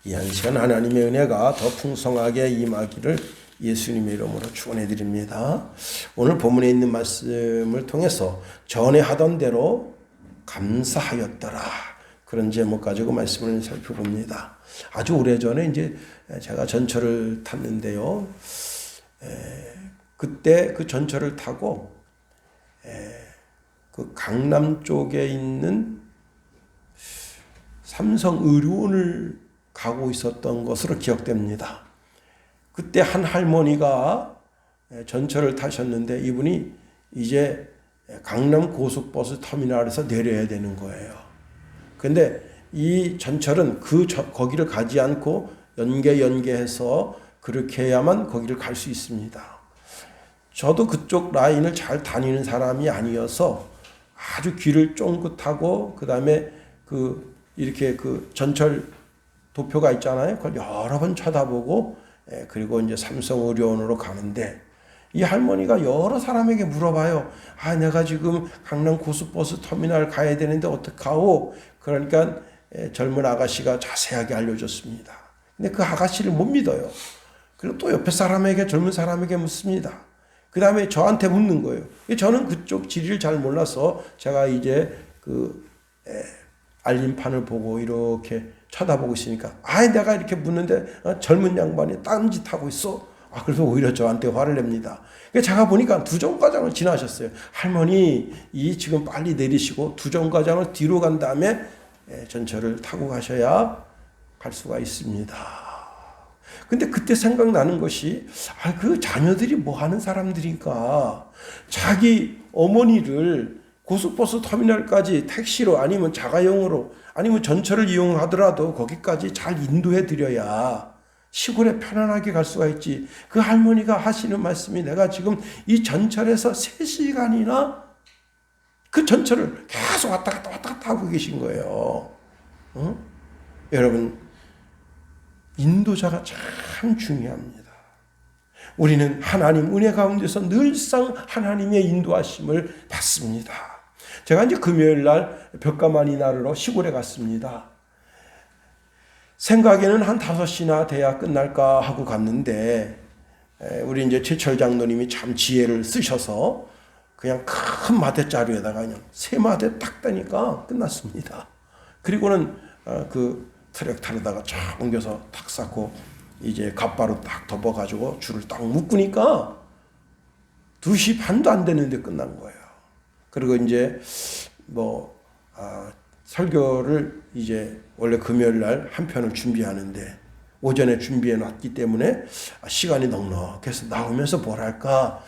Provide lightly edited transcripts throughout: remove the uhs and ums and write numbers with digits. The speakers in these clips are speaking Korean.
이 한 시간 하나님의 은혜가 더 풍성하게 임하기를 예수님의 이름으로 축원해 드립니다. 오늘 본문에 있는 말씀을 통해서 전에 하던 대로 감사하였더라, 그런 제목 가지고 말씀을 살펴봅니다. 아주 오래전에 이제 제가 전철을 탔는데요. 그때 그 전철을 타고 그 강남 쪽에 있는 삼성의료원을 가고 있었던 것으로 기억됩니다. 그때 한 할머니가 전철을 타셨는데 이분이 이제 강남 고속버스 터미널에서 내려야 되는 거예요. 그런데 이 전철은 거기를 가지 않고 연계해서 그렇게 해야만 거기를 갈 수 있습니다. 저도 그쪽 라인을 잘 다니는 사람이 아니어서 아주 귀를 쫑긋하고 그다음에 이렇게 전철 도표가 있잖아요. 그걸 여러 번 쳐다보고 그리고 이제 삼성의료원으로 가는데 이 할머니가 여러 사람에게 물어봐요. 내가 지금 강남 고속버스 터미널 가야 되는데 어떡하오? 그러니까 젊은 아가씨가 자세하게 알려줬습니다. 근데 그 아가씨를 못 믿어요. 그리고 또 옆에 사람에게, 젊은 사람에게 묻습니다. 그 다음에 저한테 묻는 거예요. 저는 그쪽 지리를 잘 몰라서 제가 이제 알림판을 보고 이렇게 쳐다보고 있으니까 내가 이렇게 묻는데 젊은 양반이 딴짓하고 있어. 그래서 오히려 저한테 화를 냅니다. 제가 보니까 두 정거장을 지나셨어요. 할머니, 지금 빨리 내리시고 두 정거장을 뒤로 간 다음에 전철을 타고 가셔야 갈 수가 있습니다. 근데 그때 생각나는 것이 그 자녀들이 뭐 하는 사람들인가. 자기 어머니를 고속버스 터미널까지 택시로 아니면 자가용으로 아니면 전철을 이용하더라도 거기까지 잘 인도해 드려야 시골에 편안하게 갈 수가 있지. 그 할머니가 하시는 말씀이 내가 지금 이 전철에서 3시간이나 그 전철을 계속 왔다 갔다 하고 계신 거예요. 여러분, 인도자가 참 중요합니다. 우리는 하나님 은혜 가운데서 늘상 하나님의 인도하심을 받습니다. 제가 이제 금요일 날 벽가마니 나르러 시골에 갔습니다. 생각에는 한 5시나 돼야 끝날까 하고 갔는데 우리 이제 최철 장로님이 참 지혜를 쓰셔서 그냥 큰 마대자루에다가 그냥 3마대 딱 따니까 끝났습니다. 그리고는 그 트럭 타려다가 쫙 옮겨서 탁 쌓고 이제 갓바로 딱 덮어가지고 줄을 딱 묶으니까 2시 반도 안 됐는데 끝난 거예요. 그리고 이제 설교를 이제 원래 금요일 날 한 편을 준비하는데 오전에 준비해 놨기 때문에 시간이 넉넉해서 나오면서 뭐랄까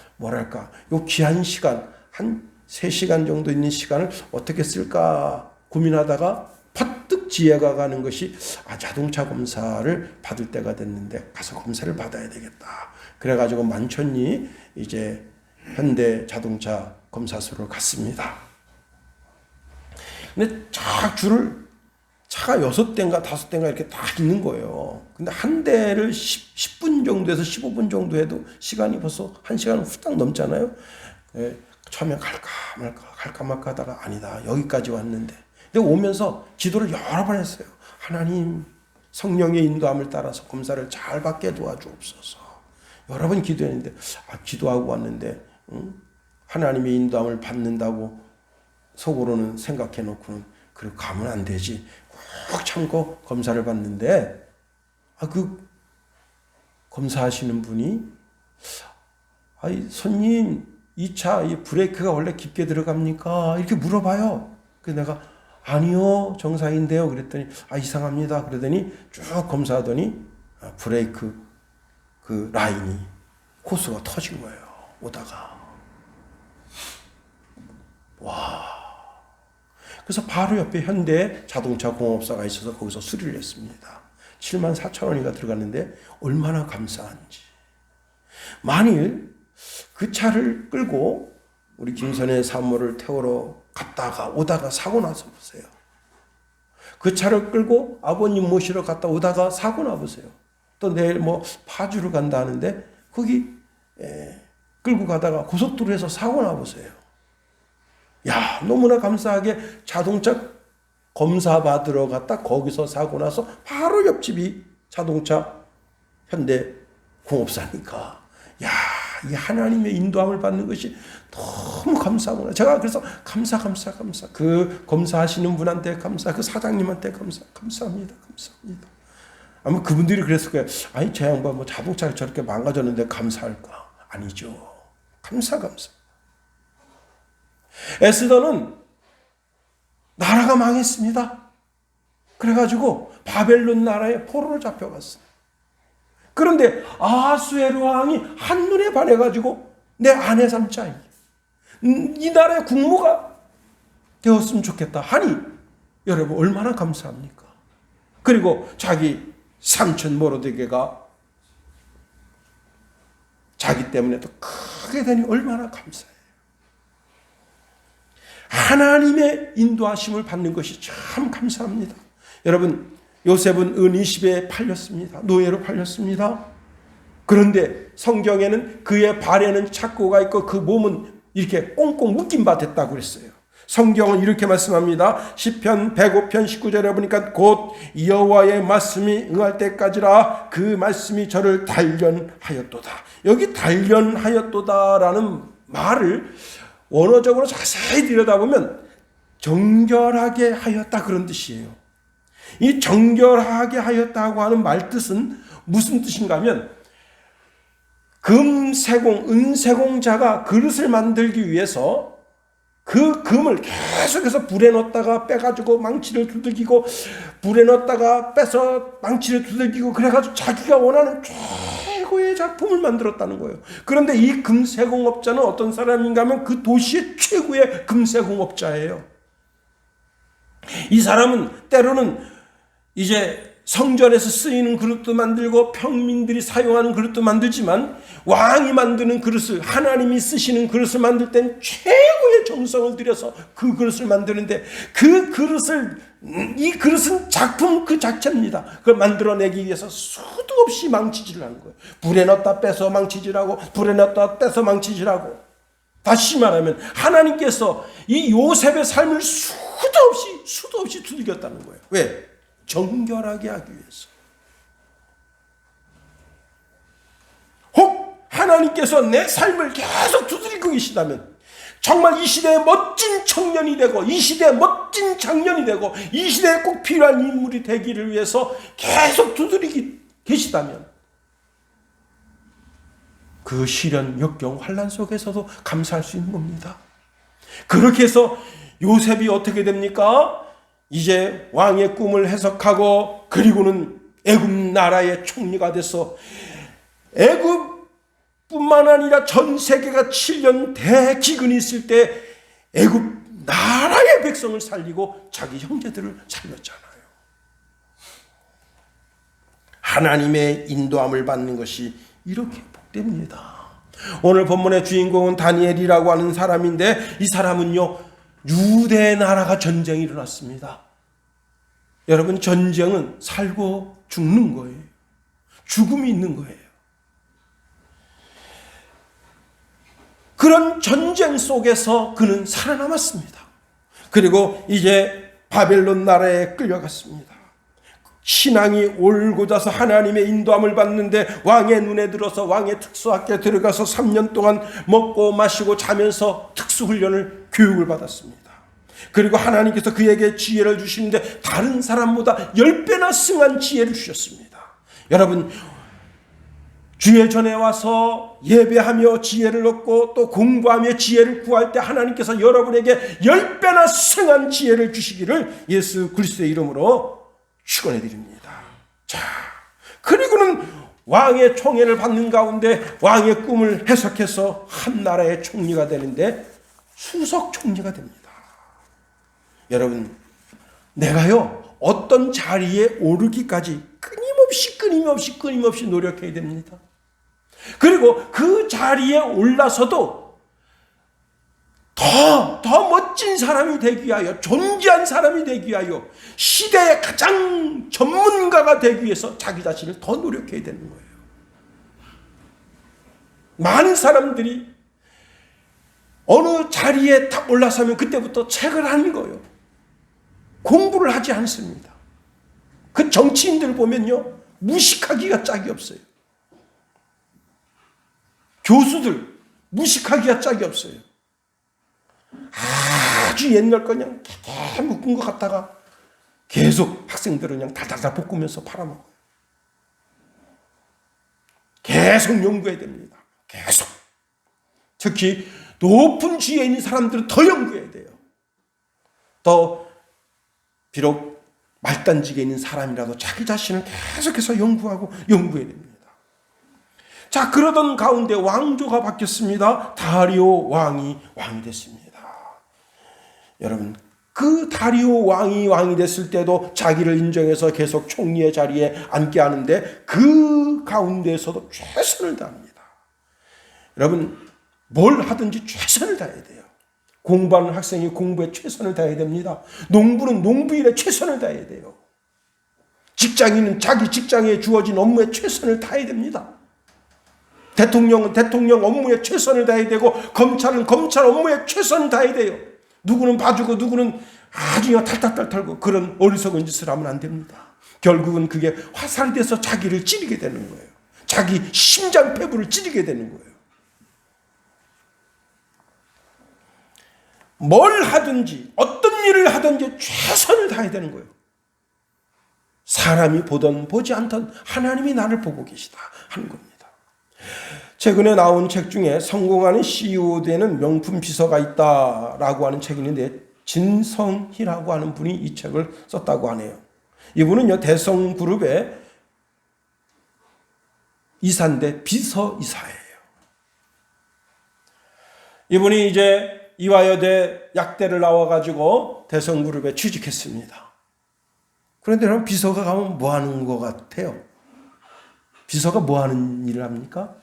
요 귀한 시간 한 3시간 정도 있는 시간을 어떻게 쓸까 고민하다가 퍼뜩 지혜가 가는 것이 자동차 검사를 받을 때가 됐는데 가서 검사를 받아야 되겠다. 그래가지고 만천리 이제 현대 자동차 검사소를 갔습니다. 근데 차가 6대인가 5대인가 이렇게 딱 있는 거예요. 근데 한 대를 10분 정도에서 15분 정도 해도 시간이 벌써 1시간 후딱 넘잖아요. 처음에 갈까 말까 하다가 아니다, 여기까지 왔는데. 근데 오면서 기도를 여러 번 했어요. 하나님, 성령의 인도함을 따라서 검사를 잘 받게 도와주옵소서. 여러 번 기도했는데 기도하고 왔는데 하나님의 인도함을 받는다고 속으로는 생각해 놓고는 그리고 가면 안 되지. 꼭 참고 검사를 받는데 그 검사하시는 분이 손님, 이 차 이 브레이크가 원래 깊게 들어갑니까? 이렇게 물어봐요. 그래서 내가 아니요, 정상인데요. 그랬더니 이상합니다. 그러더니 쭉 검사하더니 브레이크 그 라인이 코스가 터진 거예요. 오다가. 그래서 바로 옆에 현대 자동차 공업사가 있어서 거기서 수리를 했습니다. 74,000원이가 들어갔는데 얼마나 감사한지. 만일 그 차를 끌고 우리 김선의 사모를 태우러 갔다가 오다가 사고 나서 보세요. 그 차를 끌고 아버님 모시러 갔다 오다가 사고 나 보세요. 또 내일 파주를 간다 하는데 거기 끌고 가다가 고속도로에서 사고 나 보세요. 너무나 감사하게 자동차 검사 받으러 갔다 거기서 사고 나서 바로 옆집이 자동차, 현대 공업사니까. 야, 이 하나님의 인도함을 받는 것이 너무 감사하구나. 제가 그래서 감사. 그 검사하시는 분한테 감사, 그 사장님한테 감사합니다. 아마 그분들이 그랬을 거예요. 아니, 저 양반 뭐 자동차를 저렇게 망가졌는데 감사할까? 아니죠. 감사. 에스더는 나라가 망했습니다. 그래가지고 바벨론 나라에 포로로 잡혀갔어요. 그런데 아하수에로 왕이 한눈에 반해가지고 내 아내 삼자 이 나라의 국무가 되었으면 좋겠다 하니 여러분 얼마나 감사합니까? 그리고 자기 삼촌 모로데게가 자기 때문에 또 크게 되니 얼마나 감사해요. 하나님의 인도하심을 받는 것이 참 감사합니다. 여러분, 요셉은 은 20에 팔렸습니다. 노예로 팔렸습니다. 그런데 성경에는 그의 발에는 착고가 있고 그 몸은 이렇게 꽁꽁 묶인 바 됐다고 그랬어요. 성경은 이렇게 말씀합니다. 시편 105편 19절에 보니까 곧 여호와의 말씀이 응할 때까지라 그 말씀이 저를 단련하였도다. 여기 단련하였도다라는 말을 원어적으로 자세히 들여다보면 정결하게 하였다 그런 뜻이에요. 이 정결하게 하였다고 하는 말뜻은 무슨 뜻인가 하면 금세공, 은세공자가 그릇을 만들기 위해서 그 금을 계속해서 불에 넣었다가 빼가지고 망치를 두들기고 불에 넣었다가 빼서 망치를 두들기고 그래가지고 자기가 원하는 최고의 작품을 만들었다는 거예요. 그런데 이 금세공업자는 어떤 사람인가 하면 그 도시의 최고의 금세공업자예요. 이 사람은 때로는 이제 성전에서 쓰이는 그릇도 만들고 평민들이 사용하는 그릇도 만들지만 왕이 만드는 그릇을, 하나님이 쓰시는 그릇을 만들 땐 최고의 정성을 들여서 그 그릇을 만드는데 그 그릇을, 이 그릇은 작품 그 자체입니다. 그걸 만들어내기 위해서 수도 없이 망치질을 하는 거예요. 불에 넣었다 빼서 망치질하고 불에 넣었다 빼서 망치질하고. 다시 말하면 하나님께서 이 요셉의 삶을 수도 없이 두들겼다는 거예요. 왜? 정결하게 하기 위해서. 혹 하나님께서 내 삶을 계속 두드리고 계시다면 정말 이 시대에 멋진 청년이 되고 이 시대에 멋진 장년이 되고 이 시대에 꼭 필요한 인물이 되기를 위해서 계속 두드리고 계시다면 그 시련, 역경, 환난 속에서도 감사할 수 있는 겁니다. 그렇게 해서 요셉이 어떻게 됩니까? 이제 왕의 꿈을 해석하고 그리고는 애굽 나라의 총리가 돼서 애굽뿐만 아니라 전 세계가 7년 대기근이 있을 때 애굽 나라의 백성을 살리고 자기 형제들을 살렸잖아요. 하나님의 인도함을 받는 것이 이렇게 복됩니다. 오늘 본문의 주인공은 다니엘이라고 하는 사람인데 이 사람은요 유대 나라가 전쟁이 일어났습니다. 여러분 전쟁은 살고 죽는 거예요. 죽음이 있는 거예요. 그런 전쟁 속에서 그는 살아남았습니다. 그리고 이제 바벨론 나라에 끌려갔습니다. 신앙이 올고자서 하나님의 인도함을 받는데 왕의 눈에 들어서 왕의 특수학교에 들어가서 3년 동안 먹고 마시고 자면서 특수훈련을 교육을 받았습니다. 그리고 하나님께서 그에게 지혜를 주시는데 다른 사람보다 10배나 승한 지혜를 주셨습니다. 여러분 주의 전에 와서 예배하며 지혜를 얻고 또 공부하며 지혜를 구할 때 하나님께서 여러분에게 10배나 승한 지혜를 주시기를 예수 그리스도의 이름으로 축원해 드립니다. 자, 그리고는 왕의 총애를 받는 가운데 왕의 꿈을 해석해서 한 나라의 총리가 되는데 수석 총리가 됩니다. 여러분, 내가요 어떤 자리에 오르기까지 끊임없이 노력해야 됩니다. 그리고 그 자리에 올라서도 더 멋진 사람이 되기 위하여, 존귀한 사람이 되기 위하여, 시대의 가장 전문가가 되기 위해서 자기 자신을 더 노력해야 되는 거예요. 많은 사람들이 어느 자리에 딱 올라서면 그때부터 책을 하는 거예요. 공부를 하지 않습니다. 그 정치인들 보면요, 무식하기가 짝이 없어요. 교수들 무식하기가 짝이 없어요. 아주 옛날 거 그냥 깨 묶은 것 같다가 계속 학생들은 그냥 달달달 볶으면서 팔아먹어요. 계속 연구해야 됩니다. 계속. 특히 높은 지위에 있는 사람들은 더 연구해야 돼요. 더 비록 말단직에 있는 사람이라도 자기 자신을 계속해서 연구하고 연구해야 됩니다. 자, 그러던 가운데 왕조가 바뀌었습니다. 다리오 왕이 됐습니다. 여러분, 그 다리오 왕이 됐을 때도 자기를 인정해서 계속 총리의 자리에 앉게 하는데 그 가운데에서도 최선을 다합니다. 여러분, 뭘 하든지 최선을 다해야 돼요. 공부하는 학생이 공부에 최선을 다해야 됩니다. 농부는 농부일에 최선을 다해야 돼요. 직장인은 자기 직장에 주어진 업무에 최선을 다해야 됩니다. 대통령은 대통령 업무에 최선을 다해야 되고 검찰은 검찰 업무에 최선을 다해야 돼요. 누구는 봐주고 누구는 아주 탈탈탈 털고 그런 어리석은 짓을 하면 안 됩니다. 결국은 그게 화살이 돼서 자기를 찌르게 되는 거예요. 자기 심장폐부를 찌르게 되는 거예요. 뭘 하든지 어떤 일을 하든지 최선을 다해야 되는 거예요. 사람이 보든 보지 않든 하나님이 나를 보고 계시다 하는 겁니다. 최근에 나온 책 중에 성공하는 CEO 되는 명품 비서가 있다라고 하는 책이 있는데 진성희라고 하는 분이 이 책을 썼다고 하네요. 이분은요 대성그룹의 이사인데 비서이사예요. 이분이 이제 이화여대 약대를 나와가지고 대성그룹에 취직했습니다. 그런데 그럼 비서가 가면 뭐 하는 것 같아요? 비서가 뭐 하는 일을 합니까?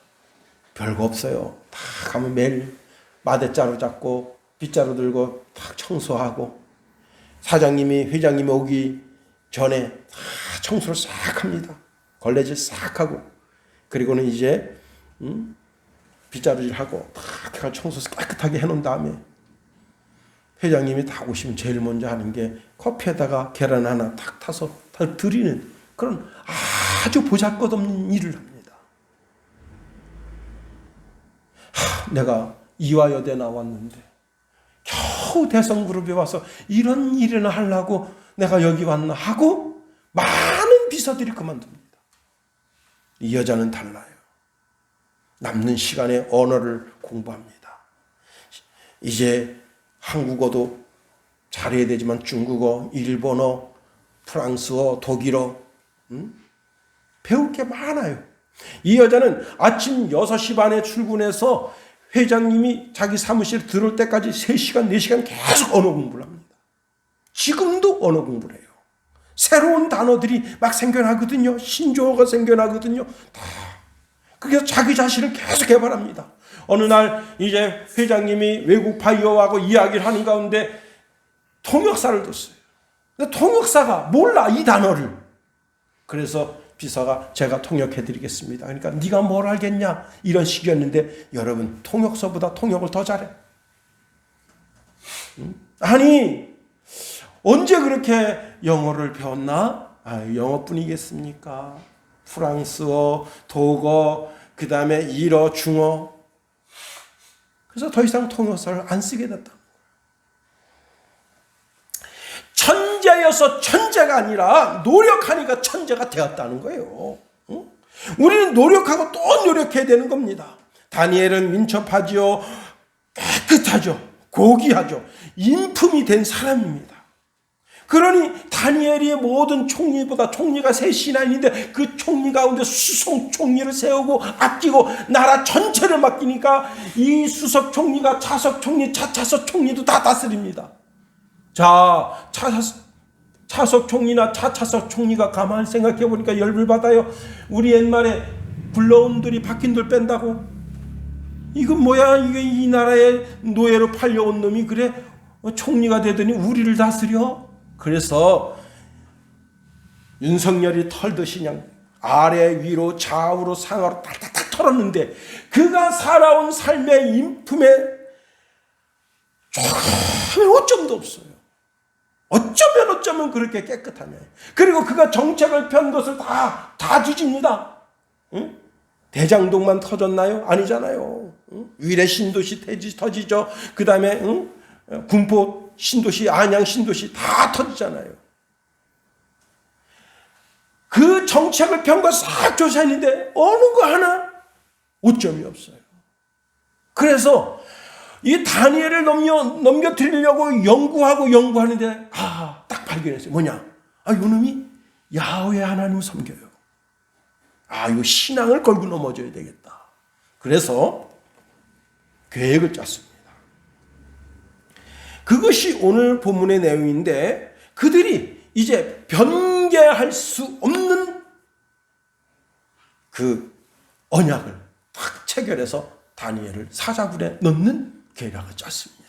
별거 없어요. 다 가면 매일 마대자루 잡고 빗자루 들고 딱 청소하고 사장님이 회장님이 오기 전에 다 청소를 싹 합니다. 걸레질 싹 하고 그리고는 이제 빗자루질하고 딱 청소 깨끗하게 해놓은 다음에 회장님이 다 오시면 제일 먼저 하는 게 커피에다가 계란 하나 탁 타서 다 드리는 그런 아주 보잘것없는 일을 합니다. 내가 이화여대 나왔는데 겨우 대성그룹에 와서 이런 일이나 하려고 내가 여기 왔나 하고 많은 비서들이 그만둡니다. 이 여자는 달라요. 남는 시간에 언어를 공부합니다. 이제 한국어도 잘해야 되지만 중국어, 일본어, 프랑스어, 독일어 배울 게 많아요. 이 여자는 아침 6시 반에 출근해서 회장님이 자기 사무실에 들어올 때까지 3시간, 4시간 계속 언어 공부를 합니다. 지금도 언어 공부를 해요. 새로운 단어들이 막 생겨나거든요. 신조어가 생겨나거든요. 다. 그래서 자기 자신을 계속 개발합니다. 어느 날 이제 회장님이 외국 바이어하고 이야기를 하는 가운데 통역사를 뒀어요. 근데 통역사가 몰라 이 단어를. 그래서 비서가 제가 통역해드리겠습니다. 그러니까 네가 뭘 알겠냐 이런 식이었는데 여러분 통역서보다 통역을 더 잘해. 아니 언제 그렇게 영어를 배웠나? 영어뿐이겠습니까? 프랑스어, 독어, 그 다음에 일어, 중어. 그래서 더 이상 통역서를 안 쓰게 됐다. 천재여서 천재가 아니라 노력하니까 천재가 되었다는 거예요. 우리는 노력하고 또 노력해야 되는 겁니다. 다니엘은 민첩하지요. 깨끗하죠. 고귀하죠. 인품이 된 사람입니다. 그러니 다니엘이 모든 총리보다 총리가 셋이나 있는데 그 총리 가운데 수석 총리를 세우고 아끼고 나라 전체를 맡기니까 이 수석 총리가 차석 총리, 차차석 총리도 다 다스립니다. 자, 차석 총리나 차차석 총리가 가만히 생각해 보니까 열불 받아요. 우리 옛말에 불러온들이 박힌돌 뺀다고. 이건 뭐야? 이게 이 나라의 노예로 팔려온 놈이 그래 총리가 되더니 우리를 다스려? 그래서 윤석열이 털듯이 그냥 아래 위로 좌우로 상하로 딱딱딱 털었는데 그가 살아온 삶의 인품에 조금의 오점도 없어요. 어쩌면 그렇게 깨끗하냐. 그리고 그가 정책을 편 것을 다 뒤집니다. 응? 대장동만 터졌나요? 아니잖아요. 응? 위례 신도시 터지죠. 그 다음에 군포 신도시, 안양 신도시 다 터지잖아요. 그 정책을 편 거 싹 조사했는데 어느 거 하나 오점이 없어요. 그래서 이 다니엘을 넘겨드리려고 연구하는데 딱 발견했어요. 뭐냐? 요놈이 야훼 하나님 섬겨요. 이 신앙을 걸고 넘어져야 되겠다. 그래서 계획을 짰습니다. 그것이 오늘 본문의 내용인데 그들이 이제 변개할 수 없는 그 언약을 딱 체결해서 다니엘을 사자굴에 넣는 계략을 짰습니다.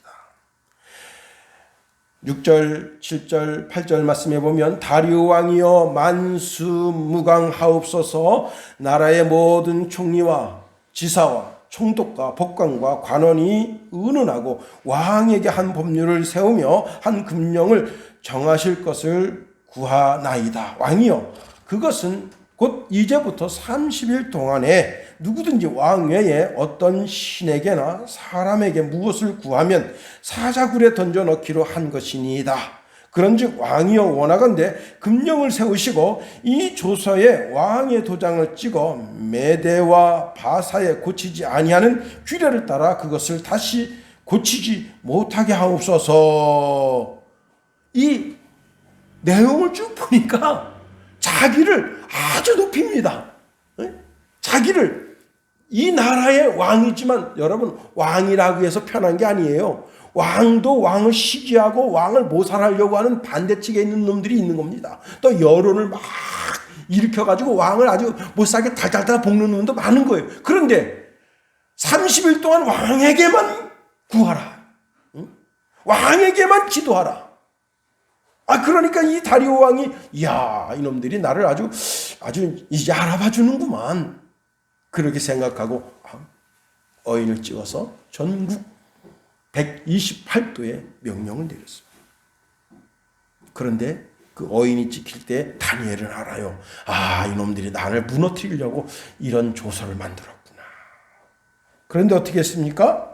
6절, 7절, 8절 말씀해 보면 다리오 왕이여 만수무강하옵소서. 나라의 모든 총리와 지사와 총독과 법관과 관원이 의논하고 왕에게 한 법률을 세우며 한 금령을 정하실 것을 구하나이다. 왕이여 그것은 곧 이제부터 30일 동안에 누구든지 왕 외에 어떤 신에게나 사람에게 무엇을 구하면 사자굴에 던져 넣기로 한 것이니이다. 그런즉 왕이여 원하건대 금령을 세우시고 이 조서에 왕의 도장을 찍어 메대와 바사에 고치지 아니하는 규례를 따라 그것을 다시 고치지 못하게 하옵소서. 이 내용을 쭉 보니까 자기를 아주 높입니다. 자기를 이 나라의 왕이지만 여러분 왕이라고 해서 편한 게 아니에요. 왕도 왕을 시기하고 왕을 모살하려고 하는 반대측에 있는 놈들이 있는 겁니다. 또 여론을 막 일으켜가지고 왕을 아주 못살게 달달달 볶는 놈도 많은 거예요. 그런데 30일 동안 왕에게만 구하라. 왕에게만 기도하라. 그러니까 이 다리오 왕이 이놈들이 나를 아주 이제 알아봐 주는구만. 그렇게 생각하고 어인을 찍어서 전국 128도의 명령을 내렸습니다. 그런데 그 어인이 찍힐 때 다니엘은 알아요. 이놈들이 나를 무너뜨리려고 이런 조서를 만들었구나. 그런데 어떻게 했습니까?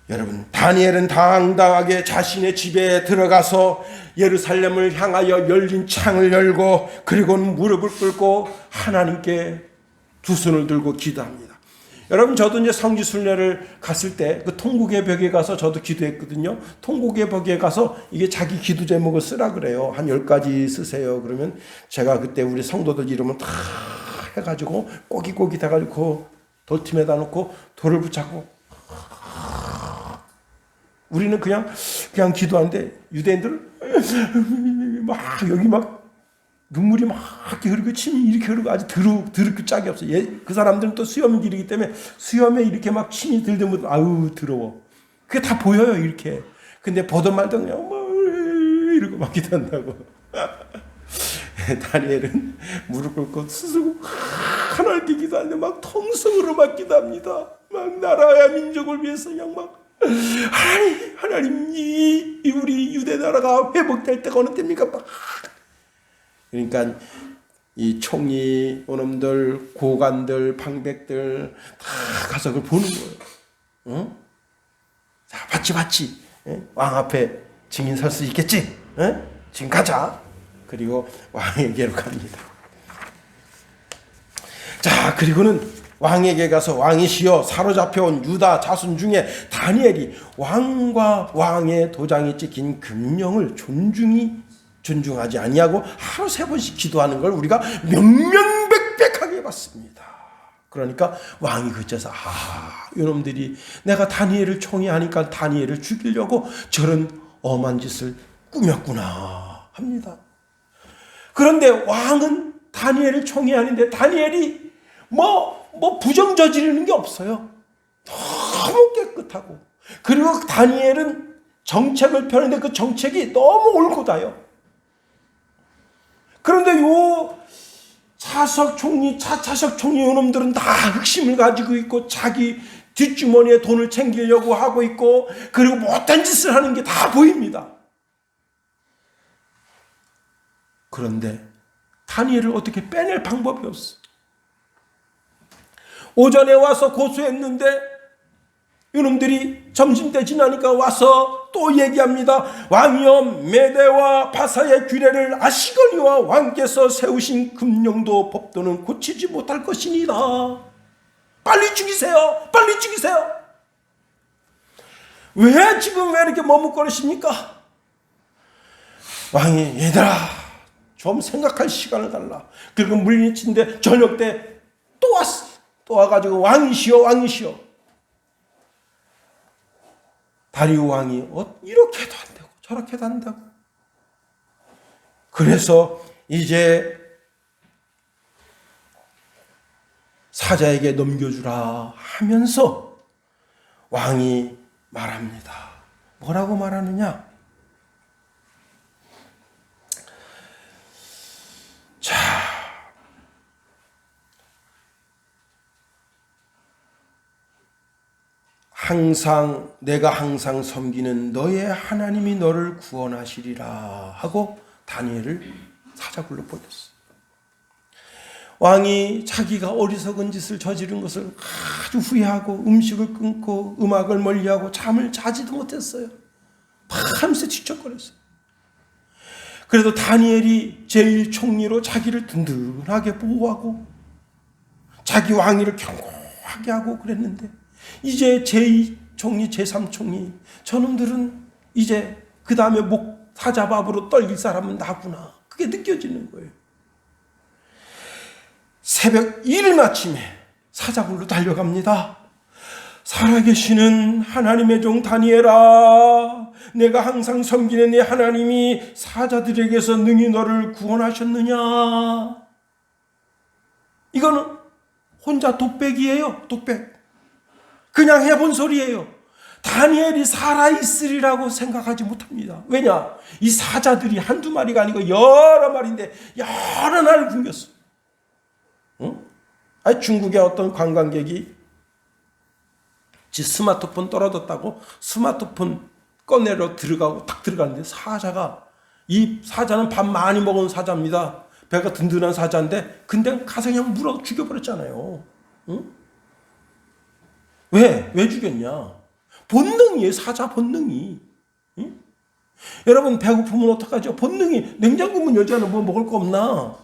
여러분, 다니엘은 당당하게 자신의 집에 들어가서 예루살렘을 향하여 열린 창을 열고 그리고는 무릎을 꿇고 하나님께 두 손을 들고 기도합니다. 여러분, 저도 이제 성지순례를 갔을 때 그 통곡의 벽에 가서 저도 기도했거든요. 통곡의 벽에 가서 이게 자기 기도 제목을 쓰라 그래요. 한 10가지 쓰세요. 그러면 제가 그때 우리 성도들 이름을 다 해가지고 꼬깃꼬깃 해가지고 돌팀에다 놓고 돌을 붙잡고 우리는 그냥 기도하는데 유대인들은 막 여기 막 눈물이 막 흐르고 침이 이렇게 흐르고 아주 더럽게 짝이 없어. 그 사람들은 또 수염질이기 때문에 수염에 이렇게 막 침이 들들면 아유 더러워. 그게 다 보여요 이렇게. 근데 보던 말도 그냥 이러고 막 기도한다고. 다니엘은 무릎 꿇고 스스로 하나님께 기도하는데 막 통성으로 막 기도합니다. 막 나라와 민족을 위해서 그냥 막 하나님 우리 유대 나라가 회복될 때가 어느 때입니까? 막 그러니까 이 총리, 오놈들, 고관들, 방백들 다 가서 그걸 보는 거예요. 자, 봤지. 왕 앞에 증인 설 수 있겠지? 지금 가자. 그리고 왕에게로 갑니다. 자, 그리고는 왕에게 가서 왕이시여 사로잡혀온 유다 자손 중에 다니엘이 왕과 왕의 도장이 찍힌 금령을 존중하지 아니하고 하루 3번씩 기도하는 걸 우리가 명명백백하게 봤습니다. 그러니까 왕이 그쳐서 이놈들이 내가 다니엘을 총애하니까 다니엘을 죽이려고 저런 엄한 짓을 꾸몄구나 합니다. 그런데 왕은 다니엘을 총애하는데 다니엘이 뭐 부정 저지르는 게 없어요. 너무 깨끗하고 그리고 다니엘은 정책을 펴는데 그 정책이 너무 옳고다요. 그런데 요 차석 총리 요놈들은 다 흑심을 가지고 있고 자기 뒷주머니에 돈을 챙기려고 하고 있고 그리고 못한 짓을 하는 게 다 보입니다. 그런데 다니엘을 어떻게 빼낼 방법이 없어. 오전에 와서 고소했는데 이놈들이 점심때 지나니까 와서 또 얘기합니다. 왕이여, 메대와 바사의 규례를 아시거니와 왕께서 세우신 금령도 법도는 고치지 못할 것이니라. 빨리 죽이세요. 빨리 죽이세요. 왜 이렇게 머뭇거리십니까? 왕이, 얘들아, 좀 생각할 시간을 달라. 그리고 물리친데 저녁 때 또 왔어. 또 와가지고 왕이시여, 왕이시여. 다리오 왕이 이렇게도 안 되고 저렇게도 안 되고. 그래서 이제 사자에게 넘겨주라 하면서 왕이 말합니다. 뭐라고 말하느냐? 자, 내가 항상 섬기는 너의 하나님이 너를 구원하시리라 하고 다니엘을 사자굴로 보냈어. 왕이 자기가 어리석은 짓을 저지른 것을 아주 후회하고 음식을 끊고 음악을 멀리하고 잠을 자지도 못했어요. 밤새 뒤척거렸어요. 그래도 다니엘이 제1총리로 자기를 든든하게 보호하고 자기 왕위를 견고하게 하고 그랬는데 이제 제2총리, 제3총리 저놈들은 이제 그 다음에 목 사자밥으로 떨길 사람은 나구나. 그게 느껴지는 거예요. 새벽 이른 아침에 사자굴로 달려갑니다. 살아계시는 하나님의 종 다니엘아, 내가 항상 섬기는 네 하나님이 사자들에게서 능히 너를 구원하셨느냐. 이거는 혼자 독백이에요. 독백. 그냥 해본 소리예요. 다니엘이 살아있으리라고 생각하지 못합니다. 왜냐? 이 사자들이 한두 마리가 아니고 여러 마리인데 여러 날 굶겼어. 응? 아니, 중국의 어떤 관광객이 지 스마트폰 떨어졌다고 스마트폰 꺼내러 들어가고 딱 들어가는데 이 사자는 밥 많이 먹은 사자입니다. 배가 든든한 사자인데 근데 가서 그냥 물어 죽여버렸잖아요. 응? 왜 죽였냐? 본능이에요. 사자 본능이. 응? 여러분 배고프면 어떡하죠? 본능이 냉장고 문 열지 않으면 뭐 먹을 거 없나?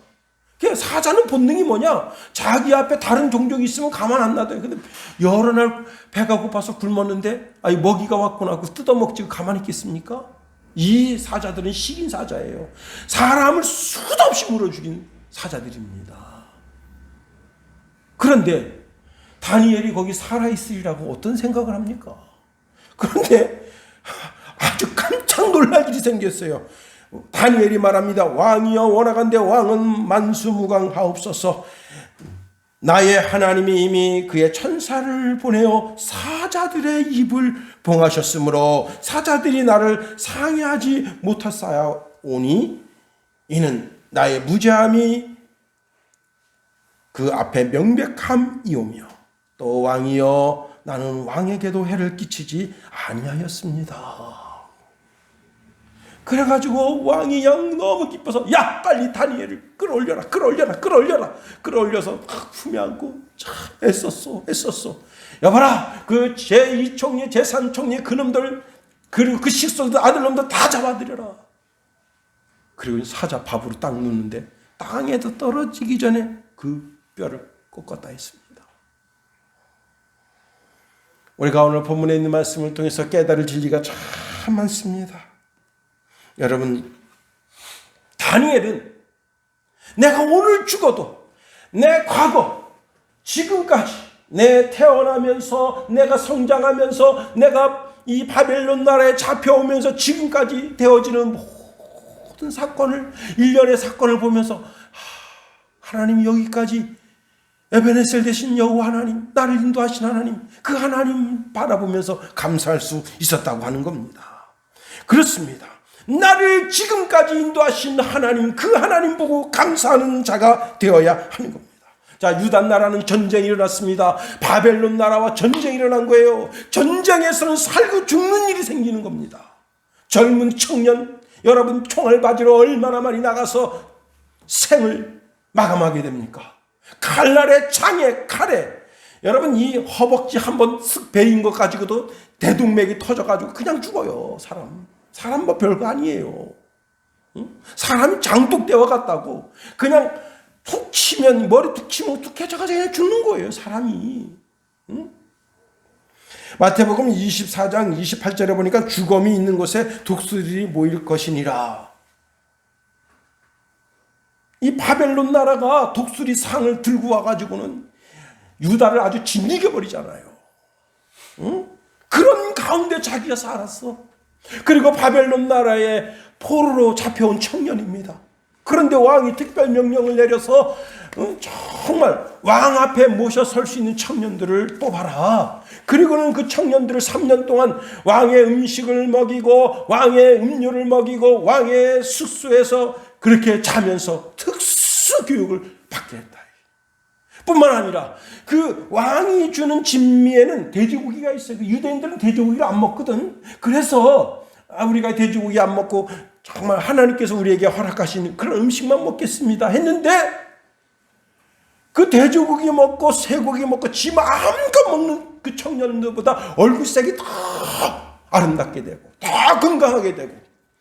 사자는 본능이 뭐냐? 자기 앞에 다른 종족이 있으면 가만 안 놔둬요. 근데 여러 날 배가 고파서 굶었는데 먹이가 왔구나 하고 뜯어먹지 가만히 있겠습니까? 이 사자들은 식인 사자예요. 사람을 수도 없이 물어 죽인 사자들입니다. 그런데 다니엘이 거기 살아있으리라고 어떤 생각을 합니까? 그런데 아주 깜짝 놀랄 일이 생겼어요. 다니엘이 말합니다. 왕이여, 원하건대 왕은 만수무강하옵소서. 나의 하나님이 이미 그의 천사를 보내어 사자들의 입을 봉하셨으므로 사자들이 나를 상해하지 못하사오니 이는 나의 무죄함이 그 앞에 명백함이오며 또 왕이여, 나는 왕에게도 해를 끼치지 아니하였습니다. 그래가지고 왕이 너무 기뻐서 야, 빨리 다니엘을 끌어올려서 품에 안고 참 애썼어. 여봐라, 그 제2총리, 제3총리 그놈들, 그리고 그 식솔들 아들놈들 다 잡아들여라. 그리고 사자 밥으로 딱 눕는데 땅에도 떨어지기 전에 그 뼈를 꺾었다 했습니다. 우리가 오늘 본문에 있는 말씀을 통해서 깨달을 진리가 참 많습니다. 여러분, 다니엘은 내가 오늘 죽어도 내 과거, 지금까지 내 태어나면서 내가 성장하면서 내가 이 바벨론 나라에 잡혀오면서 지금까지 되어지는 모든 사건을, 일련의 사건을 보면서 하나님이 여기까지 에베네셀 되신 여호와 하나님, 나를 인도하신 하나님, 그 하나님 바라보면서 감사할 수 있었다고 하는 겁니다. 그렇습니다. 나를 지금까지 인도하신 하나님, 그 하나님 보고 감사하는 자가 되어야 하는 겁니다. 자, 유다 나라는 전쟁이 일어났습니다. 바벨론 나라와 전쟁이 일어난 거예요. 전쟁에서는 살고 죽는 일이 생기는 겁니다. 젊은 청년, 여러분 총알 맞으러 얼마나 많이 나가서 생을 마감하게 됩니까? 칼날에 창에 칼에 여러분 이 허벅지 한번 쓱 베인 것 가지고도 대동맥이 터져가지고 그냥 죽어요. 사람 뭐 별거 아니에요. 응? 사람이 장독대와 같다고 그냥 툭 치면 머리 툭 치면 툭해져가지고 그냥 죽는 거예요. 사람이. 응? 마태복음 24장 28절에 보니까 죽음이 있는 곳에 독수리들이 모일 것이니라. 이 바벨론 나라가 독수리 상을 들고 와가지고는 유다를 아주 짓이겨 버리잖아요. 응? 그런 가운데 자기가 살았어. 그리고 바벨론 나라의 포로로 잡혀온 청년입니다. 그런데 왕이 특별 명령을 내려서 정말 왕 앞에 모셔 설 수 있는 청년들을 뽑아라. 그리고는 그 청년들을 3년 동안 왕의 음식을 먹이고 왕의 음료를 먹이고 왕의 숙소에서 그렇게 자면서 특수 교육을 받게 했다. 뿐만 아니라 그 왕이 주는 진미에는 돼지고기가 있어요. 유대인들은 돼지고기를 안 먹거든. 그래서 우리가 돼지고기 안 먹고 정말 하나님께서 우리에게 허락하신 그런 음식만 먹겠습니다 했는데 그 돼지고기 먹고 쇠고기 먹고 지 마음껏 먹는 그 청년들보다 얼굴색이 더 아름답게 되고 더 건강하게 되고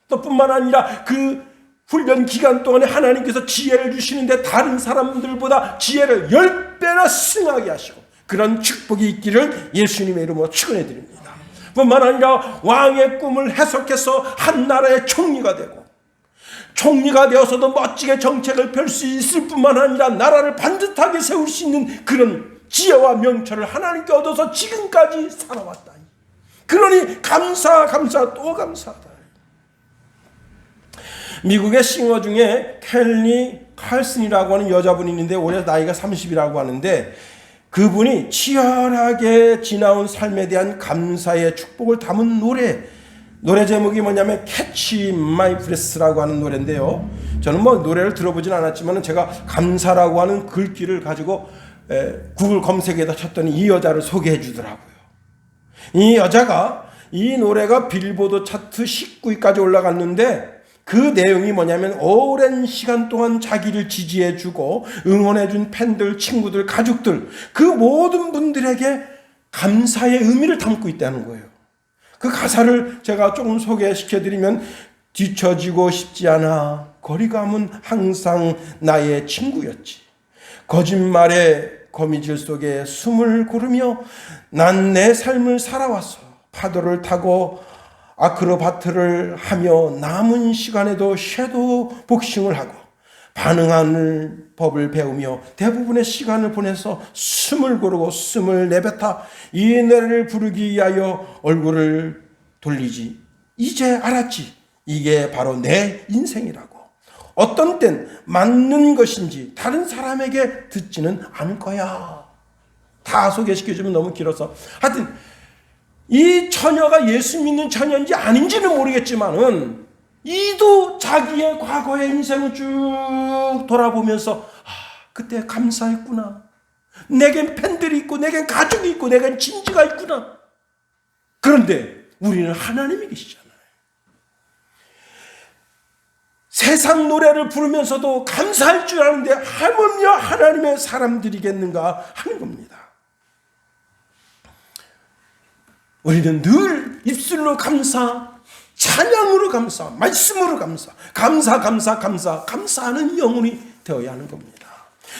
또 뿐만 아니라 그 훈련 기간 동안에 하나님께서 지혜를 주시는데 다른 사람들보다 지혜를 10배나 승하게 하시고 그런 축복이 있기를 예수님의 이름으로 축원해 드립니다. 뿐만 아니라 왕의 꿈을 해석해서 한 나라의 총리가 되고 총리가 되어서도 멋지게 정책을 펼 수 있을 뿐만 아니라 나라를 반듯하게 세울 수 있는 그런 지혜와 명철을 하나님께 얻어서 지금까지 살아왔다. 그러니 감사 또 감사하다. 미국의 싱어 중에 켈리 칼슨이라고 하는 여자분이 있는데 올해 나이가 30이라고 하는데 그분이 치열하게 지나온 삶에 대한 감사의 축복을 담은 노래 제목이 뭐냐면 Catch My Breath라고 하는 노래인데요. 저는 뭐 노래를 들어보진 않았지만 제가 감사라고 하는 글귀를 가지고 구글 검색에다 쳤더니 이 여자를 소개해 주더라고요. 이 여자가 이 노래가 빌보드 차트 19위까지 올라갔는데 그 내용이 뭐냐면 오랜 시간 동안 자기를 지지해주고 응원해준 팬들, 친구들, 가족들 그 모든 분들에게 감사의 의미를 담고 있다는 거예요. 그 가사를 제가 조금 소개시켜드리면 뒤처지고 싶지 않아 거리감은 항상 나의 친구였지. 거짓말의 거미줄 속에 숨을 고르며 난 내 삶을 살아왔어. 파도를 타고 아크로바트를 하며 남은 시간에도 섀도우 복싱을 하고 반응하는 법을 배우며 대부분의 시간을 보내서 숨을 고르고 숨을 내뱉어 이 노래를 부르기 위하여 얼굴을 돌리지. 이제 알았지. 이게 바로 내 인생이라고. 어떤 땐 맞는 것인지 다른 사람에게 듣지는 않을 거야. 다 소개시켜주면 너무 길어서 하여튼 이 처녀가 예수 믿는 처녀인지 아닌지는 모르겠지만은 이도 자기의 과거의 인생을 쭉 돌아보면서 그때 감사했구나. 내겐 팬들이 있고 내겐 가족이 있고 내겐 친지가 있구나. 그런데 우리는 하나님이 계시잖아요. 세상 노래를 부르면서도 감사할 줄 아는데 하물며 하나님의 사람들이겠는가 하는 겁니다. 우리는 늘 입술로 감사, 찬양으로 감사, 말씀으로 감사, 감사하는 영혼이 되어야 하는 겁니다.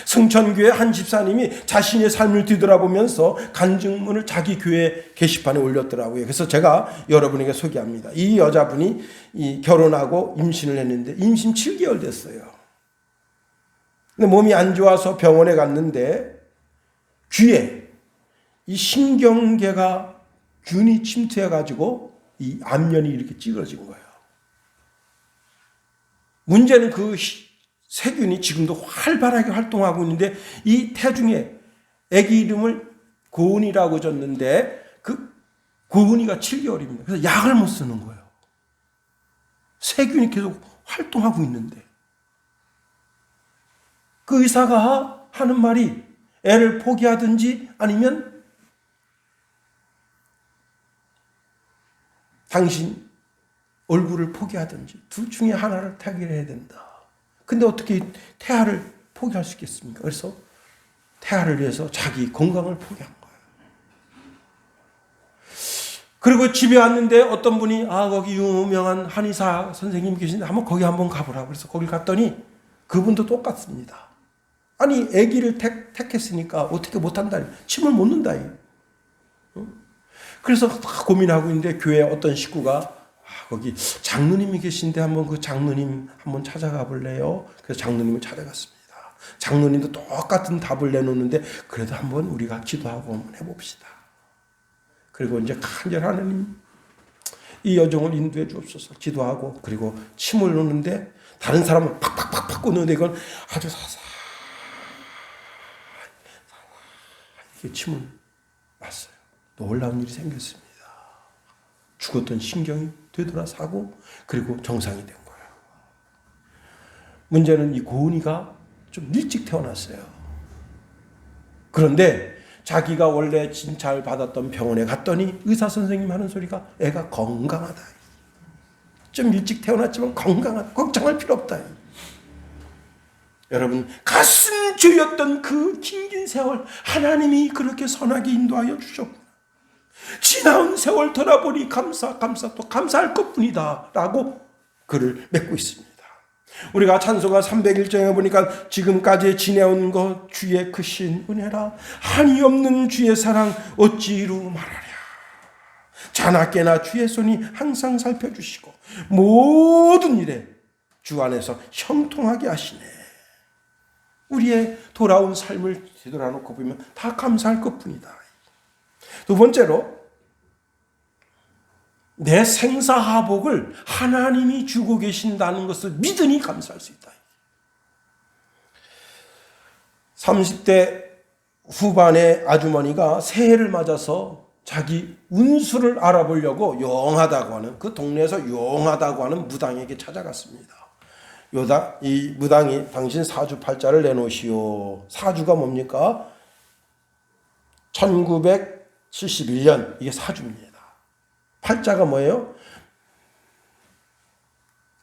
성천교회 한 집사님이 자신의 삶을 뒤돌아보면서 간증문을 자기 교회 게시판에 올렸더라고요. 그래서 제가 여러분에게 소개합니다. 이 여자분이 결혼하고 임신을 했는데 임신 7개월 됐어요. 근데 몸이 안 좋아서 병원에 갔는데 귀에 이 신경계가 균이 침투해가지고 이 안면이 이렇게 찌그러진 거예요. 문제는 그 세균이 지금도 활발하게 활동하고 있는데 이 태중에 아기 이름을 고은이라고 줬는데 그 고은이가 7개월입니다. 그래서 약을 못 쓰는 거예요. 세균이 계속 활동하고 있는데 그 의사가 하는 말이 애를 포기하든지 아니면 당신 얼굴을 포기하든지 둘 중에 하나를 택을 해야 된다. 근데 어떻게 태아를 포기할 수 있겠습니까? 그래서 태아를 위해서 자기 건강을 포기한 거예요. 그리고 집에 왔는데 어떤 분이 거기 유명한 한의사 선생님 계신데 거기 한번 가보라고. 그래서 거기 갔더니 그분도 똑같습니다. 아니 아기를 택했으니까 어떻게 못한다. 침을 못 넣는다. 그래서 다 고민하고 있는데 교회 어떤 식구가 거기 장로님이 계신데 한번 그 장로님 한번 찾아가 볼래요? 그래서 장로님을 찾아갔습니다. 장로님도 똑같은 답을 내놓는데 그래도 한번 우리가 기도하고 한번 해봅시다. 그리고 이제 간절히 하나님 이 여정을 인도해 주옵소서 기도하고 그리고 침을 놓는데 다른 사람은 팍팍팍팍 꽂는데 이건 아주 사사하게 침을 놨어요. 놀라운 일이 생겼습니다. 죽었던 신경이 되돌아서고 그리고 정상이 된 거예요. 문제는 이 고은이가 좀 일찍 태어났어요. 그런데 자기가 원래 진찰 받았던 병원에 갔더니 의사 선생님 하는 소리가 애가 건강하다. 좀 일찍 태어났지만 건강하다. 걱정할 필요 없다. 여러분 가슴 조였던 그 긴긴 세월 하나님이 그렇게 선하게 인도하여 주셨구나. 지나온 세월 돌아보니 감사 또 감사할 것뿐이다 라고 글을 맺고 있습니다. 우리가 찬송가 301장에 보니까 지금까지 지내온 것 주의 크신 은혜라 한이 없는 주의 사랑 어찌 이루 말하랴. 자나깨나 주의 손이 항상 살펴주시고 모든 일에 주 안에서 형통하게 하시네. 우리의 돌아온 삶을 되돌아놓고 보면 다 감사할 것뿐이다. 두 번째로 내 생사하복을 하나님이 주고 계신다는 것을 믿으니 감사할 수 있다. 30대 후반의 아주머니가 새해를 맞아서 자기 운수를 알아보려고 용하다고 하는 그 동네에서 용하다고 하는 무당에게 찾아갔습니다. 이 무당이 당신 사주팔자를 내놓으시오. 사주가 뭡니까? 1971년 이게 사주입니다. 팔자가 뭐예요?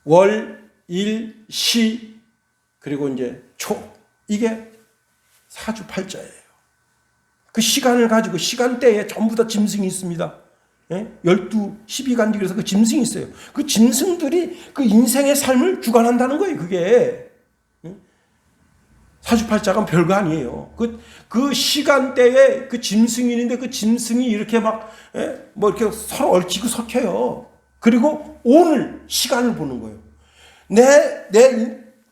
월, 일, 시, 그리고 이제 초. 이게 사주팔자예요. 그 시간을 가지고 시간대에 전부 다 짐승이 있습니다. 12간지 그래서 그 짐승이 있어요. 그 짐승들이 그 인생의 삶을 주관한다는 거예요. 그게. 사주팔자가 별거 아니에요. 그 시간대에 그 짐승이 있는데 그 짐승이 이렇게 이렇게 서로 얽히고 섞여요. 그리고 오늘 시간을 보는 거예요. 내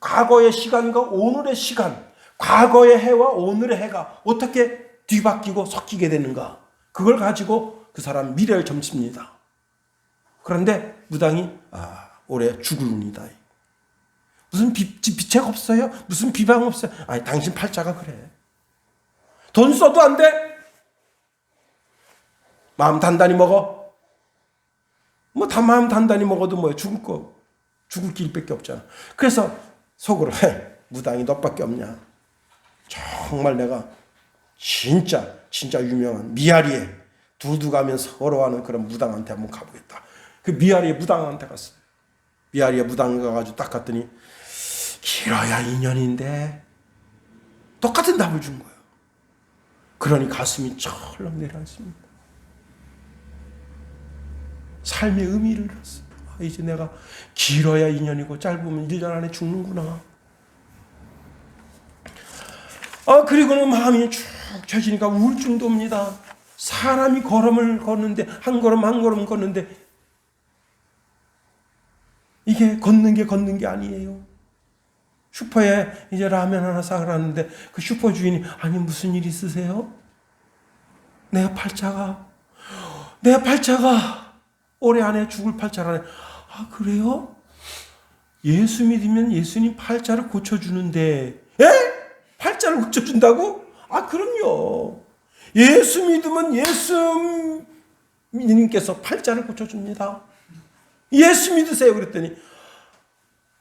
과거의 시간과 오늘의 시간, 과거의 해와 오늘의 해가 어떻게 뒤바뀌고 섞이게 되는가. 그걸 가지고 그 사람 미래를 점칩니다. 그런데 무당이 올해 죽을 운이다. 무슨 비책 없어요? 무슨 비방 없어요? 아니 당신 팔자가 그래. 돈 써도 안 돼? 마음 단단히 먹어? 마음 단단히 먹어도 뭐야? 죽을 길밖에 없잖아. 그래서 속으로 무당이 너밖에 없냐? 정말 내가 진짜 유명한 미아리에 두두가면서 서러워하는 그런 무당한테 한번 가보겠다. 그 미아리에 무당한테 갔어요. 미아리에 무당 가가지고 딱 갔더니 길어야 2년인데 똑같은 답을 준 거예요. 그러니 가슴이 철렁 내려앉습니다. 삶의 의미를 잃었어요. 이제 내가 길어야 2년이고 짧으면 1년 안에 죽는구나. 그리고는 마음이 축 처지니까 우울증도 옵니다. 사람이 걸음을 걷는데 한 걸음 한 걸음 걷는데 이게 걷는 게 아니에요. 슈퍼에 이제 라면 하나 사가라는데 그 슈퍼 주인이 아니 무슨 일 있으세요? 내 팔자가 올해 안에 죽을 팔자라네. 그래요? 예수 믿으면 예수님 팔자를 고쳐주는데 팔자를 고쳐준다고? 그럼요. 예수 믿으면 예수님께서 팔자를 고쳐줍니다. 예수 믿으세요. 그랬더니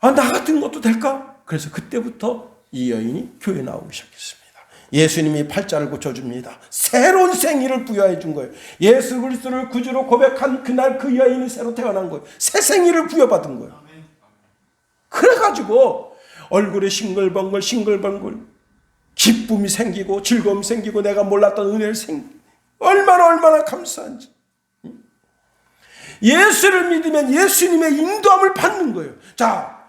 나 같은 것도 될까? 그래서 그때부터 이 여인이 교회에 나오기 시작했습니다. 예수님이 팔자를 고쳐줍니다. 새로운 생일을 부여해 준 거예요. 예수 그리스도를 구주로 고백한 그날 그 여인이 새로 태어난 거예요. 새 생일을 부여받은 거예요. 그래가지고 얼굴에 싱글벙글 기쁨이 생기고 즐거움이 생기고 내가 몰랐던 은혜를 얼마나 감사한지. 예수를 믿으면 예수님의 인도함을 받는 거예요. 자,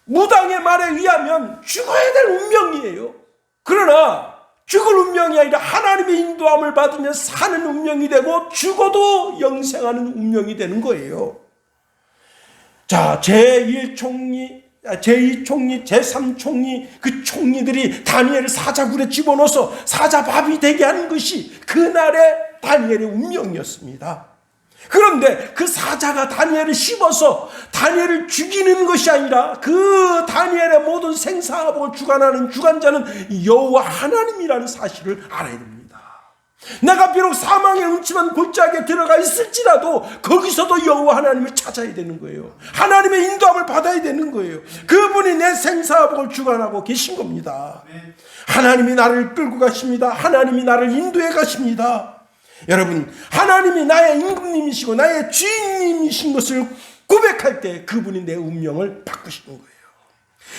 무당의 말에 의하면 죽어야 될 운명이에요. 그러나 죽을 운명이 아니라 하나님의 인도함을 받으면 사는 운명이 되고 죽어도 영생하는 운명이 되는 거예요. 자, 제1총리, 제2총리, 제3총리, 그 총리들이 다니엘을 사자굴에 집어넣어서 사자밥이 되게 하는 것이 그날의 다니엘의 운명이었습니다. 그런데 그 사자가 다니엘을 씹어서 다니엘을 죽이는 것이 아니라 그 다니엘의 모든 생사하고 주관하는 주관자는 여호와 하나님이라는 사실을 알아야 됩니다. 내가 비록 사망의 음침한 골짜기에 들어가 있을지라도 거기서도 여호와 하나님을 찾아야 되는 거예요. 하나님의 인도함을 받아야 되는 거예요. 그분이 내 생사복을 주관하고 계신 겁니다. 하나님이 나를 끌고 가십니다. 하나님이 나를 인도해 가십니다. 여러분, 하나님이 나의 임금님이시고 나의 주인님이신 것을 고백할 때 그분이 내 운명을 바꾸시는 거예요.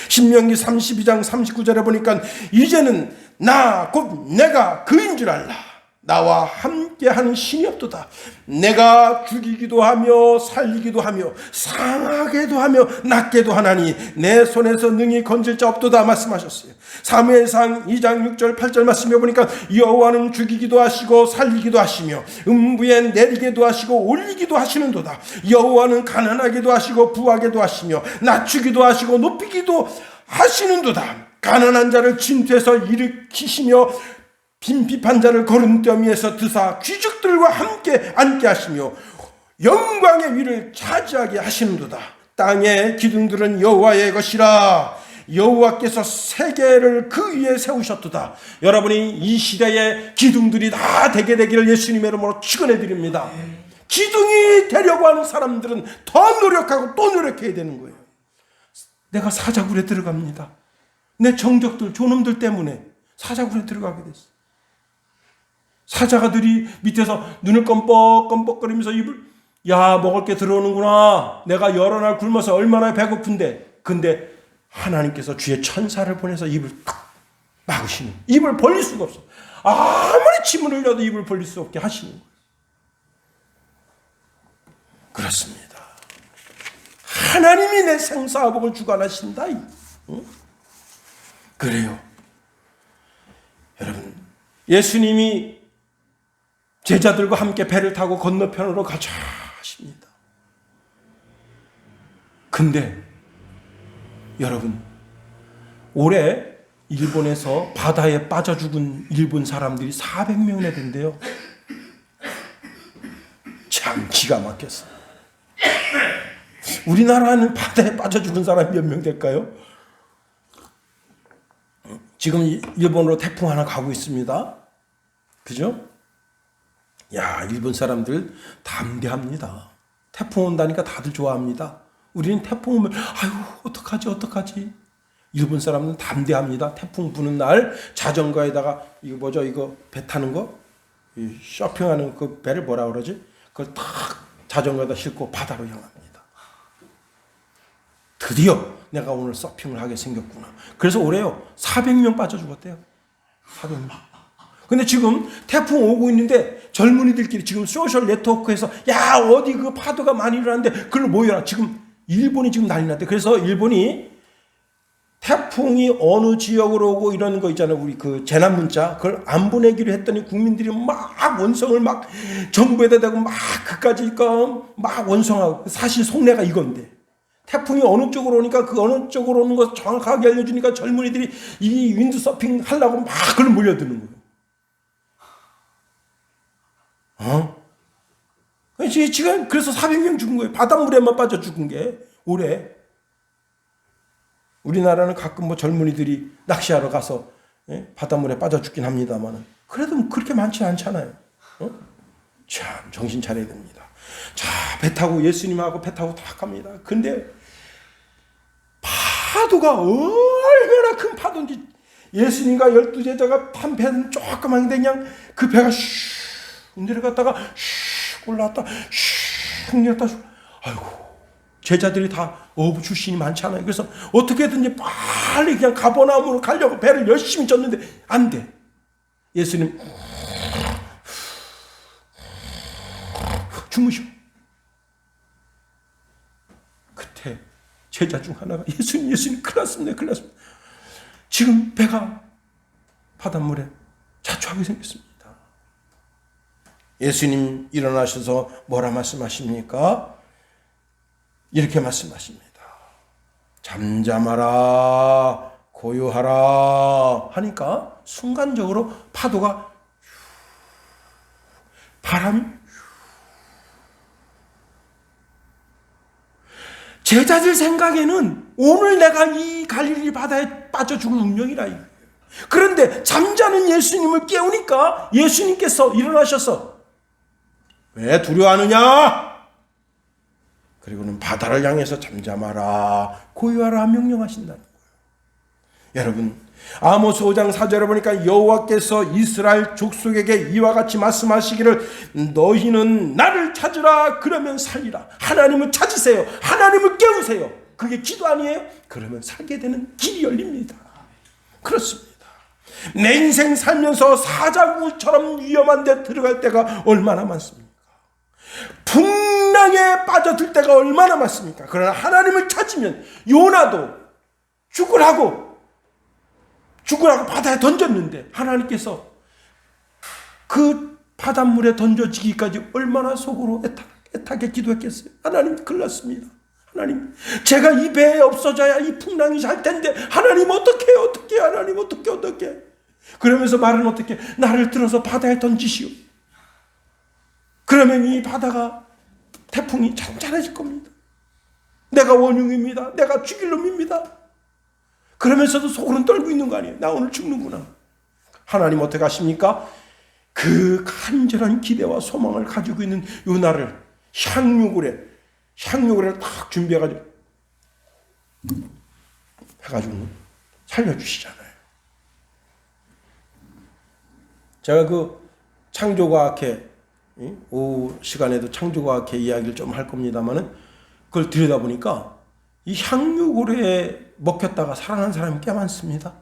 신명기 32장 39절에 보니까 이제는 나 곧 내가 그인 줄 알라. 나와 함께하는 신이 없도다. 내가 죽이기도 하며 살리기도 하며 상하게도 하며 낫게도 하나니 내 손에서 능히 건질 자 없도다 말씀하셨어요. 사무엘상 2장 6절 8절 말씀해 보니까 여호와는 죽이기도 하시고 살리기도 하시며 음부에 내리게도 하시고 올리기도 하시는도다. 여호와는 가난하게도 하시고 부하게도 하시며 낮추기도 하시고 높이기도 하시는도다. 가난한 자를 진퇴해서 일으키시며 빈핍한 자를 거름더미에서 드사 귀족들과 함께 앉게 하시며 영광의 위를 차지하게 하시는도다. 땅의 기둥들은 여호와의 것이라. 여호와께서 세계를 그 위에 세우셨도다. 여러분이 이 시대의 기둥들이 다 되게 되기를 예수님의 이름으로 축원해 드립니다. 기둥이 되려고 하는 사람들은 더 노력하고 또 노력해야 되는 거예요. 내가 사자굴에 들어갑니다. 내 정적들, 존엄들 때문에 사자굴에 들어가게 됐어. 사자가들이 밑에서 눈을 껌뻑껌뻑거리면서 입을, 야, 먹을 게 들어오는구나. 내가 여러 날 굶어서 얼마나 배고픈데. 근데 하나님께서 주의 천사를 보내서 입을 딱 막으시는, 입을 벌릴 수가 없어. 아무리 침을 흘려도 입을 벌릴 수 없게 하시는 거예요. 그렇습니다. 하나님이 내 생사복을 주관하신다. 응? 그래요. 여러분, 예수님이 제자들과 함께 배를 타고 건너편으로 가자 하십니다. 근데 여러분, 올해 일본에서 바다에 빠져 죽은 일본 사람들이 400명이나 된대요. 참 기가 막혔어. 우리나라는 바다에 빠져 죽은 사람이 몇 명 될까요? 지금 일본으로 태풍 하나 가고 있습니다. 그죠? 야, 일본 사람들 담대합니다. 태풍 온다니까 다들 좋아합니다. 우리는 태풍 오면 아유 어떡하지. 일본 사람은 담대합니다. 태풍 부는 날 자전거에다가 이거 뭐죠? 이거 배 타는 거? 이 쇼핑하는 그 배를 뭐라 그러지? 그걸 탁 자전거에다 싣고 바다로 향합니다. 드디어 내가 오늘 서핑을 하게 생겼구나. 그래서 올해요 400명 빠져 죽었대요. 400명. 근데 지금 태풍 오고 있는데 젊은이들끼리 지금 소셜 네트워크에서 야, 어디 그 파도가 많이 일어나는데 그걸 모여라. 지금 일본이 지금 난리 났대. 그래서 일본이 태풍이 어느 지역으로 오고 이러는 거 있잖아요. 우리 그 재난 문자 그걸 안 보내기로 했더니 국민들이 막 원성을 막 정부에다 대고 막 그까지 막 원성하고, 사실 속내가 이건데 태풍이 어느 쪽으로 오니까 그 어느 쪽으로 오는 거 정확하게 알려주니까 젊은이들이 이 윈드서핑 하려고 막 그걸 몰려드는 거예요. 지금 그래서 400명 죽은 거예요. 바닷물에만 빠져 죽은 게 올해. 우리나라는 가끔 뭐 젊은이들이 낚시하러 가서 바닷물에 빠져 죽긴 합니다만 그래도 그렇게 많지 않잖아요. 참 정신 차려야 됩니다. 자, 배 타고 예수님하고 배 타고 딱 갑니다. 근데 파도가 얼마나 큰 파도인지, 예수님과 12제자가 탄 배는 조그만데 그냥 그 배가 슉 내려갔다가 슉 올라왔다 슉 내렸다. 아이고, 제자들이 다 어부 출신이 많잖아요. 그래서 어떻게든지 빨리 그냥 가버나움으로 가려고 배를 열심히 젓는데 안 돼. 예수님 주무셔. 그때 제자 중 하나가 예수님 큰일 났습니다. 지금 배가 바닷물에 자초하게 생겼습니다. 예수님 일어나셔서 뭐라 말씀하십니까? 이렇게 말씀하십니다. 잠잠하라, 고요하라 하니까 순간적으로 파도가 바람이 제자들 생각에는 오늘 내가 이 갈릴리 바다에 빠져 죽을 운명이라. 그런데 잠자는 예수님을 깨우니까 예수님께서 일어나셔서 왜 두려워하느냐? 그리고는 바다를 향해서 잠잠하라, 고요하라 명령하신다는 거예요. 여러분, 아모스 5장 4절에 보니까 여호와께서 이스라엘 족속에게 이와 같이 말씀하시기를 너희는 나를 찾으라 그러면 살리라. 하나님을 찾으세요. 하나님을 깨우세요. 그게 기도 아니에요? 그러면 살게 되는 길이 열립니다. 그렇습니다. 내 인생 살면서 사자구처럼 위험한 데 들어갈 때가 얼마나 많습니까? 풍랑에 빠져들 때가 얼마나 많습니까? 그러나 하나님을 찾으면 요나도 죽으라고 바다에 던졌는데 하나님께서 그 바닷물에 던져지기까지 얼마나 속으로 애타게 기도했겠어요. 하나님 큰일 났습니다. 하나님, 제가 이 배에 없어져야 이 풍랑이 잘 텐데 하나님 어떻게 하나님 어떻게 그러면서 말은 어떻게 나를 들어서 바다에 던지시오. 그러면 이 바다가 태풍이 잔잔해질 겁니다. 내가 원흉입니다. 내가 죽일 놈입니다. 그러면서도 속으로는 떨고 있는 거 아니에요. 나 오늘 죽는구나. 하나님 어떻게 하십니까? 그 간절한 기대와 소망을 가지고 있는 요나를 향유구레를 딱 준비해가지고 살려주시잖아요. 제가 그 창조과학회 오후 시간에도 창조과학회 이야기를 좀 할 겁니다만은 그걸 들여다보니까 이 향유고래에 먹혔다가 살아난 사람이 꽤 많습니다.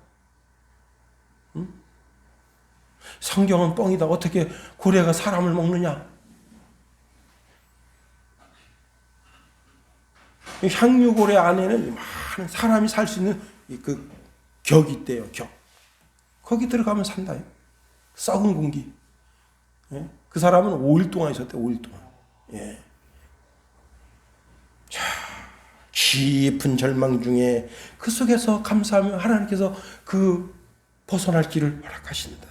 성경은 뻥이다. 어떻게 고래가 사람을 먹느냐? 향유고래 안에는 많은 사람이 살 수 있는 그 격이 있대요. 격. 거기 들어가면 산다. 썩은 공기. 그 사람은 5일 동안 있었대. 5일 동안. 예. 자, 깊은 절망 중에 그 속에서 감사하며 하나님께서 그 벗어날 길을 허락하신다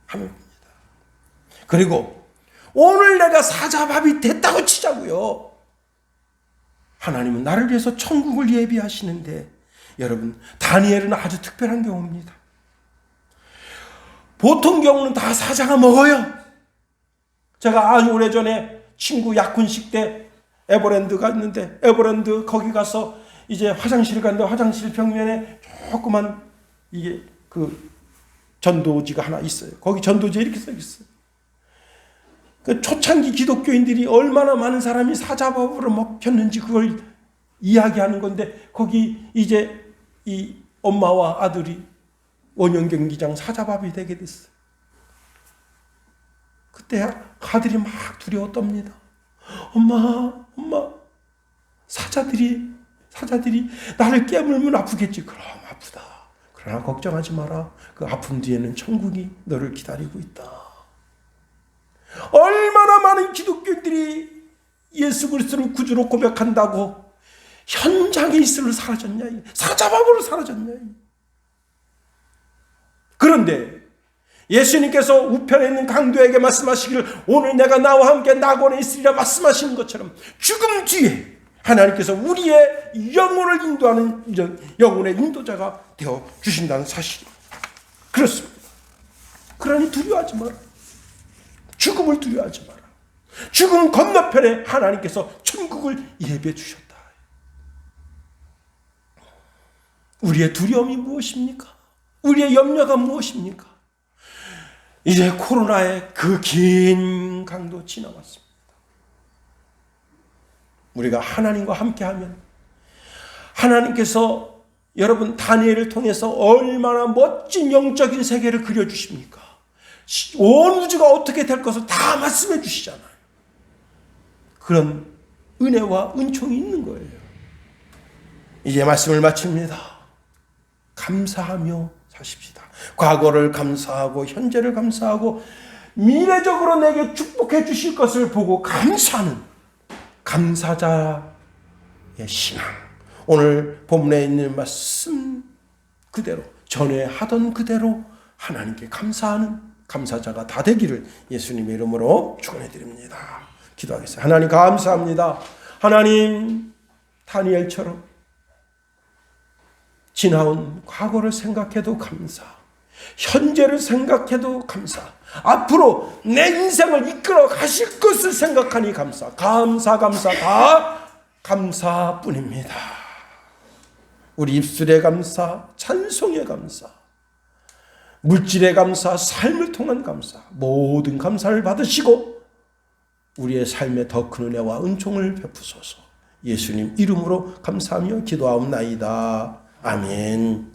하는 겁니다. 그리고 오늘 내가 사자밥이 됐다고 치자고요. 하나님은 나를 위해서 천국을 예비하시는데 여러분, 다니엘은 아주 특별한 경우입니다. 보통 경우는 다 사자가 먹어요. 제가 아주 오래전에 친구 약혼식 때 에버랜드 갔는데 에버랜드 거기 가서 이제 화장실 갔는데 화장실 벽면에 조그만 이게 그 전도지가 하나 있어요. 거기 전도지에 이렇게 써 있어요. 그 초창기 기독교인들이 얼마나 많은 사람이 사자밥으로 먹혔는지 그걸 이야기하는 건데 거기 이제 이 엄마와 아들이 원형경 기장 사자밥이 되게 됐어요. 그때 아들이 막 두려워 떱니다. 엄마, 사자들이 나를 깨물면 아프겠지. 그럼 아프다. 그러나 걱정하지 마라. 그 아픔 뒤에는 천국이 너를 기다리고 있다. 얼마나 많은 기독교인들이 예수 그리스도를 구주로 고백한다고 현장에 있으러 사라졌냐. 사자밥으로 사라졌냐. 그런데 예수님께서 우편에 있는 강도에게 말씀하시기를 오늘 내가 나와 함께 낙원에 있으리라 말씀하시는 것처럼 죽음 뒤에 하나님께서 우리의 영혼을 인도하는 영혼의 인도자가 되어 주신다는 사실입니다. 그렇습니다. 그러니 두려워하지 마라. 죽음을 두려워하지 마라. 죽음 건너편에 하나님께서 천국을 예배해 주셨다. 우리의 두려움이 무엇입니까? 우리의 염려가 무엇입니까? 이제 코로나의 그 긴 강도 지나왔습니다. 우리가 하나님과 함께하면 하나님께서 여러분 다니엘을 통해서 얼마나 멋진 영적인 세계를 그려주십니까? 온 우주가 어떻게 될 것을 다 말씀해 주시잖아요. 그런 은혜와 은총이 있는 거예요. 이제 말씀을 마칩니다. 감사하며 사십시다. 과거를 감사하고 현재를 감사하고 미래적으로 내게 축복해 주실 것을 보고 감사하는 감사자의 신앙. 오늘 본문에 있는 말씀 그대로 전에 하던 그대로 하나님께 감사하는 감사자가 다 되기를 예수님의 이름으로 축원해 드립니다. 기도하겠습니다. 하나님 감사합니다. 하나님 다니엘처럼 지나온 과거를 생각해도 감사, 현재를 생각해도 감사, 앞으로 내 인생을 이끌어 가실 것을 생각하니 감사, 다 감사뿐입니다. 우리 입술의 감사, 찬송의 감사, 물질의 감사, 삶을 통한 감사, 모든 감사를 받으시고 우리의 삶에 더 큰 은혜와 은총을 베푸소서. 예수님 이름으로 감사하며 기도하옵나이다. 아멘.